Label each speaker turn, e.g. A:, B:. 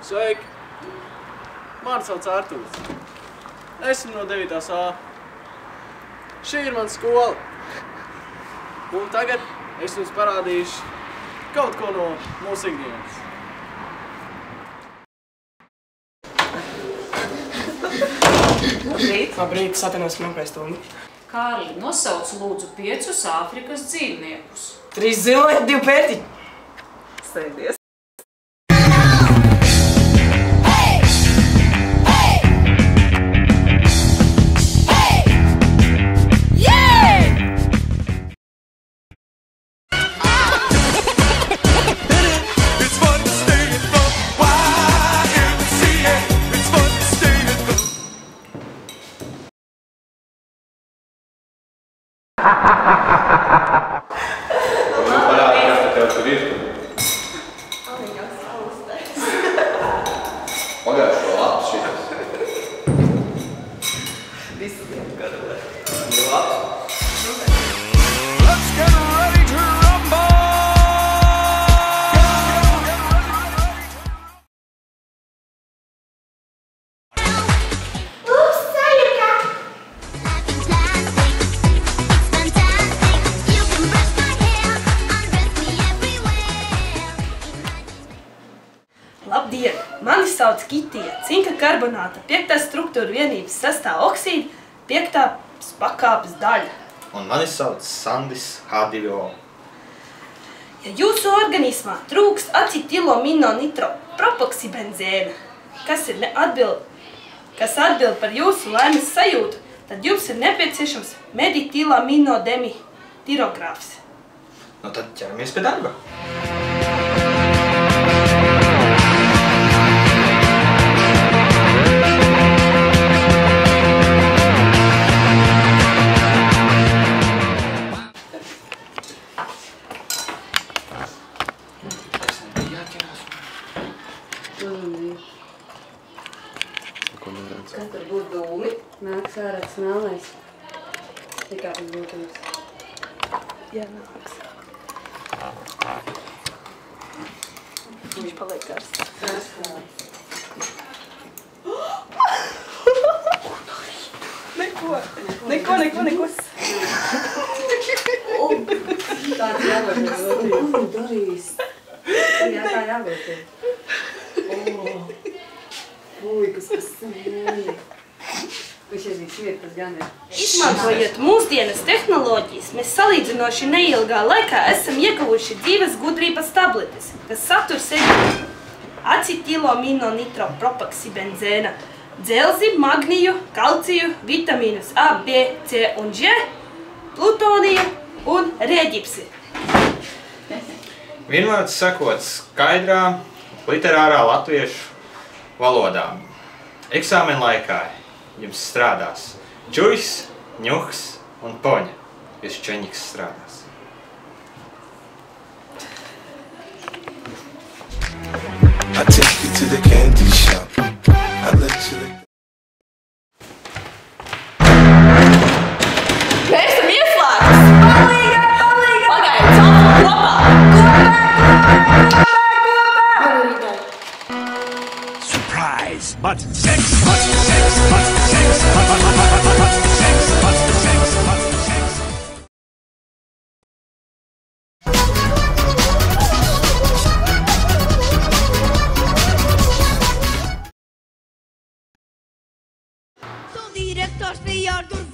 A: Sveiki! Mani sauc Artūrs. Esmu no 9. A. Šī ir mana skola. Un tagad es jums parādīšu kaut ko no mūsu ikdienas.
B: Labrīt!
C: Labrīt, satienos knappais Tumi.
B: Kārli, nosauc lūdzu 5 Āfrikas dzīvniekus.
C: 3 zilē, 2 pērtiņi.
B: Sēdies!
D: Parādi, kas tev tur ir? Pagājušo lapas šitas.
B: Visu dienu garulē.
D: Ir labs.
E: Let's get ready to rumble!
C: Labdien! Mani sauc Kitija, cinka karbonāta, 5. struktūra vienības 6. oksīda, 5. pakāpes daļa.
D: Un mani sauc Sandis H2O.
C: Ja jūsu organismā trūkst acetilo-minonitropropoksidbenzēna, kas atbild par jūsu laimes sajūtu, tad jums ir nepieciešams meditilaminodemetirogrāfs.
D: Nu tad ķeramies pie darba.
F: Kas tur būs dūmi? Nāks ārā smelnais. Tikā tas būtības.
C: Jā, nāks. Viņš paliek karsts. Neko.
F: Tāds jāvērties. Ko tu darīs? Jā, tā jāvērties. Puikas, kas smēja. Viņš ir vietas gan ir.
C: Izmantojot mūsdienas tehnoloģijas, mēs salīdzinoši neilgā laikā esam ieguvuši dzīves gudrības tabletes, kas satur sevi acetilo-minonitropropoksidbenzēna, dzelzi, magniju, kalciju, vitamīnus A, B, C un G, plutoniju un rēģipsi.
D: Vienvārds sakot skaidrā, literārā latviešu valodā. Eksāmena laikā jums strādās čujs, ņuhs un poņa. Jūs čeņiks strādās.
E: I take you to the candy shop. I let you lick.
C: Mēs esam ieslēgts! Pagaid, celtu kopā!
E: Surprise! But sex, but sex, but sex, but sex, but sex, but sex.
G: Son directors de yardım